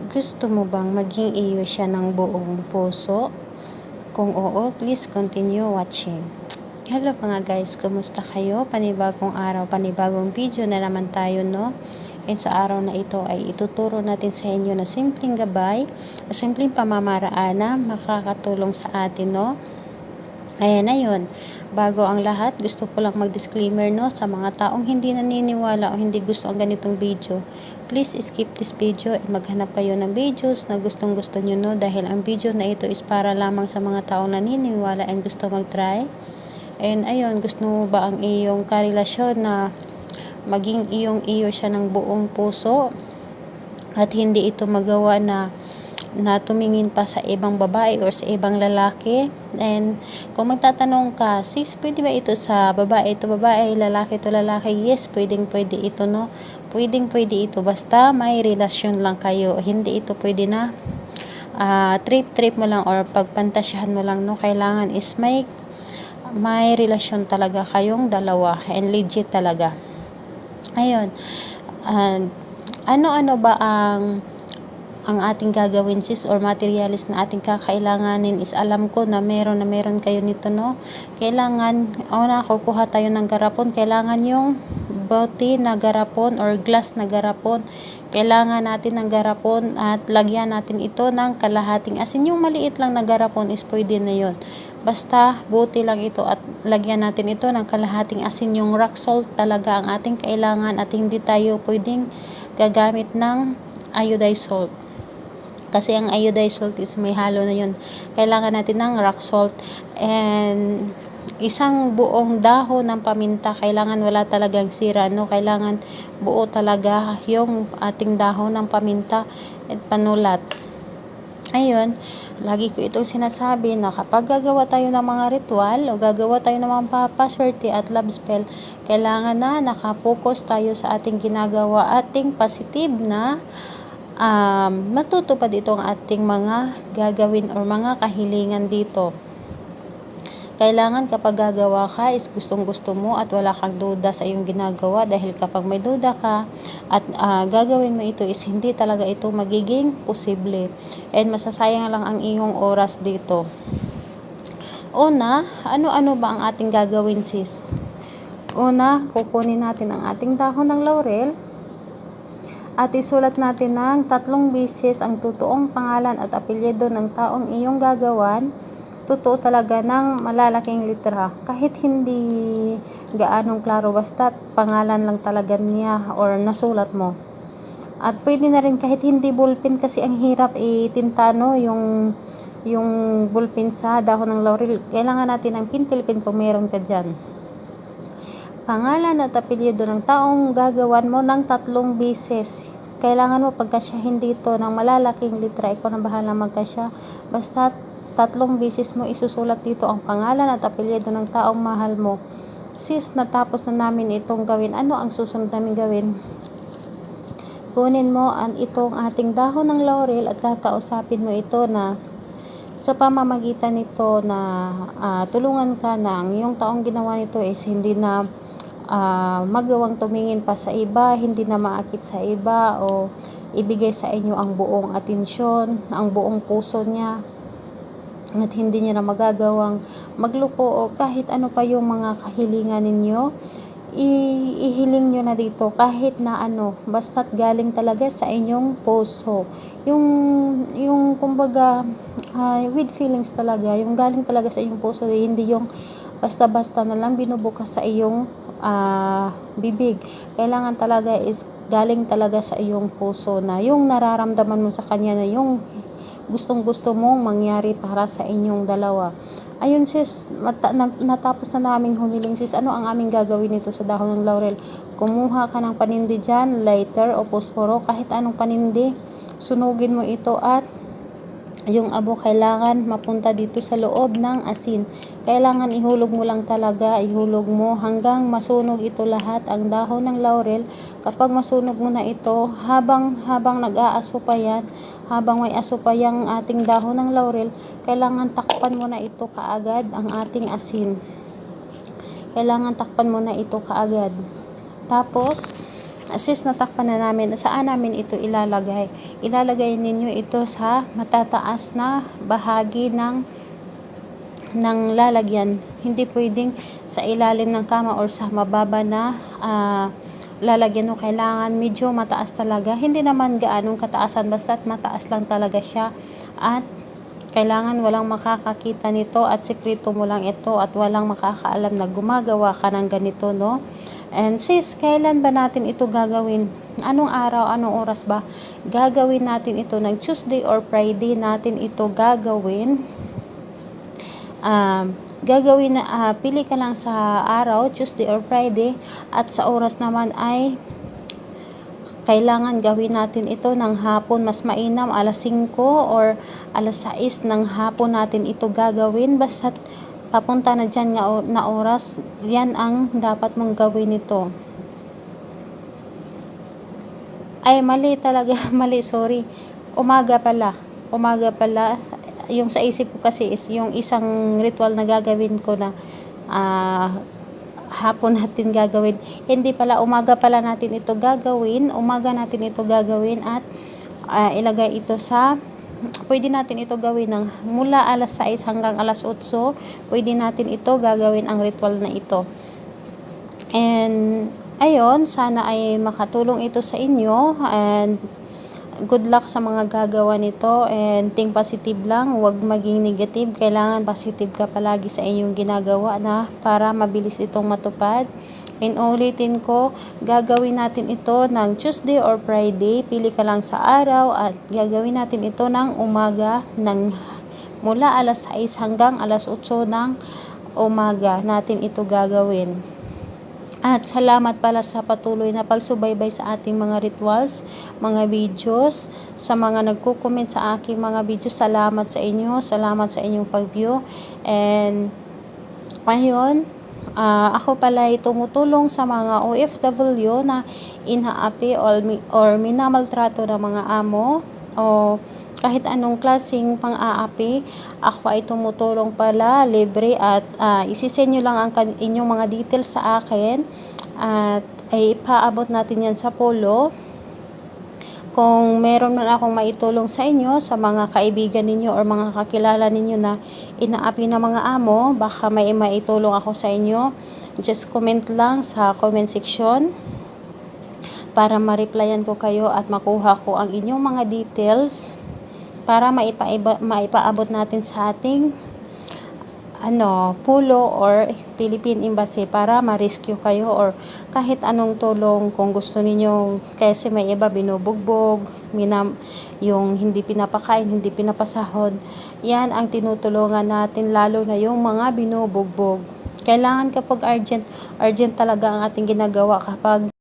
Gusto mo bang maging iyo siya ng buong puso? Kung oo, please continue watching. Hello mga guys, kumusta kayo? Panibagong araw, panibagong video na naman tayo, no? And sa araw na ito ay ituturo natin sa inyo na simpleng gabay o simpleng pamamaraan na makakatulong sa atin, no? Ayan na yun. Bago ang lahat, gusto ko lang mag-disclaimer, no, sa mga taong hindi naniniwala o hindi gusto ang ganitong video. Please skip this video at maghanap kayo ng videos na gustong gusto nyo, no, dahil ang video na ito is para lamang sa mga taong naniniwala and gusto mag-try. And ayun, gusto mo ba ang iyong karelasyon na maging iyong-iyo siya ng buong puso at hindi ito magawa na tumingin pa sa ibang babae or sa ibang lalaki? And kung magtatanong ka, sis, pwede ba ito sa babae ito babae, lalaki ito lalaki? Yes, pwede ito, no? Pwede ito basta may relasyon lang kayo. Hindi ito pwede na trip mo lang or pagpantasyahan mo lang, no? Kailangan is may relasyon talaga kayong dalawa and legit talaga. Ayun. Ano-ano ba ang ating gagawin, sis, or materialis na ating kakailanganin is alam ko na meron kayo nito, no? Kailangan, kukuha tayo ng garapon. Kailangan yung bote na garapon or glass na garapon. Kailangan natin ng garapon at lagyan natin ito ng kalahating asin. Yung maliit lang na garapon is pwede na yun. Basta bote lang ito at lagyan natin ito ng kalahating asin. Yung rock salt talaga ang ating kailangan at hindi tayo pwedeng gagamit ng iodized salt. Kasi ang iodized salt is may halo na yun. Kailangan natin ng rock salt and isang buong dahon ng paminta. Kailangan wala talagang sira, no? Kailangan buo talaga yung ating dahon ng paminta at panulat. Ayun, lagi ko itong sinasabi na kapag gagawa tayo ng mga ritual o gagawa tayo ng mga paswerte at love spell, kailangan na nakafocus tayo sa ating ginagawa, ating positive na matutupad ito ang ating mga gagawin or mga kahilingan dito. Kailangan kapag gagawa ka is gustong gusto mo at wala kang duda sa iyong ginagawa, dahil kapag may duda ka at gagawin mo ito is hindi talaga ito magiging posible and masasayang lang ang iyong oras dito. Una, ano-ano ba ang ating gagawin, sis? Una, kukunin natin ang ating dahon ng laurel at isulat natin ng 3 beses ang totoong pangalan at apelyido ng taong iyong gagawan. Totoo talaga ng malalaking litera. Kahit hindi gaanong klaro, basta pangalan lang talaga niya or nasulat mo. At pwede na rin kahit hindi ballpen kasi ang hirap itinta, no, yung ballpen sa dahon ng laurel. Kailangan natin ng pentel pen kung meron ka dyan. Pangalan at apelyido ng taong gagawan mo ng 3 beses. Kailangan mo pagkasya hindi ito ng malalaking litra. Ikaw na bahala magkasya. Basta 3 beses mo isusulat dito ang pangalan at apelyido ng taong mahal mo. Sis, natapos na namin itong gawin. Ano ang susunod namin gawin? Kunin mo itong ating dahon ng laurel at kakausapin mo ito na sa pamamagitan nito na tulungan ka na ang iyong taong ginawa nito is hindi na magawang tumingin pa sa iba, hindi na maakit sa iba o ibigay sa inyo ang buong atensyon, ang buong puso niya, at hindi niya na magagawang magloko o kahit ano pa yung mga kahilingan ninyo. Ihiling nyo na dito kahit na basta't galing talaga sa inyong puso, yung kumbaga with feelings talaga, yung galing talaga sa inyong puso, hindi yung basta-basta na lang binubukas sa iyong bibig. Kailangan talaga is galing talaga sa iyong puso na yung nararamdaman mo sa kanya na yung gustong-gusto mong mangyari para sa inyong dalawa. Ayun, sis, natapos na naming humiling, sis. Ano ang aming gagawin nito sa dahon ng laurel? Kumuha ka ng panindi dyan, lighter o posporo, kahit anong panindi. Sunugin mo ito at yung abo kailangan mapunta dito sa loob ng asin. Kailangan ihulog mo lang talaga, ihulog mo hanggang masunog ito lahat, ang dahon ng laurel. Kapag masunog mo na ito, habang nag-aaso pa yan, habang may aso pa yung ating dahon ng laurel, kailangan takpan mo na ito kaagad ang ating asin. Kailangan takpan mo na ito kaagad. Tapos, Sis, natakpan na namin. Saan namin ito ilalagay? Ilalagay ninyo ito sa matataas na bahagi ng lalagyan. Hindi pwedeng sa ilalim ng kama or sa mababa na lalagyan mo. Kailangan medyo mataas talaga. Hindi naman gaanong kataasan, basta't mataas lang talaga siya. At kailangan walang makakakita nito at sekreto mo lang ito at walang makakaalam na gumagawa ka ng ganito, no? And sis, kailan ba natin ito gagawin? Anong araw, anong oras ba? Gagawin natin ito ng Tuesday or Friday natin ito gagawin. Gagawin na pili ka lang sa araw, Tuesday or Friday, at sa oras naman ay kailangan gawin natin ito ng hapon. Mas mainam alas 5 or alas 6 ng hapon natin ito gagawin. Basta papunta na dyan na oras, yan ang dapat mong gawin ito. Ay, mali talaga. Mali, sorry. Umaga pala. Yung sa isip ko kasi is yung isang ritual na gagawin ko na hapon natin gagawin. Hindi pala, umaga pala natin ito gagawin. Umaga natin ito gagawin at ilagay ito sa, pwede natin ito gawin ng mula alas 6 hanggang alas 8. Pwede natin ito gagawin ang ritual na ito. And ayun, sana ay makatulong ito sa inyo, and good luck sa mga gagawa nito, and think positive lang, huwag maging negative. Kailangan positive ka palagi sa inyong ginagawa na para mabilis itong matupad. And ulitin ko, gagawin natin ito ng Tuesday or Friday. Pili ka lang sa araw at gagawin natin ito ng umaga, mula alas 6 hanggang alas 8 ng umaga natin ito gagawin. At salamat pala sa patuloy na pagsubaybay sa ating mga rituals, mga videos. Sa mga nagko-comment sa aking mga videos, salamat sa inyo. Salamat sa inyong pag-view. And ayun, ako pala ay tumutulong sa mga OFW na inaapi or minamaltrato ng mga amo o kahit anong klaseng pang-aapi. Ako ay tumutulong pala libre at isisend nyo lang ang inyong mga details sa akin at ay ipaabot natin yan sa polo. Kung meron man akong maitulong sa inyo, sa mga kaibigan ninyo or mga kakilala ninyo na inaapi ng mga amo, baka may maitulong ako sa inyo, just comment lang sa comment section para ma-replyan ko kayo at makuha ko ang inyong mga details para maipaabot natin sa ating pulo or Philippine Embassy para ma-rescue kayo or kahit anong tulong kung gusto ninyo. Kasi may iba binubugbog, yung hindi pinapakain, hindi pinapasahod. Yan ang tinutulungan natin, lalo na yung mga binubugbog. Kailangan kapag urgent talaga ang ating ginagawa kapag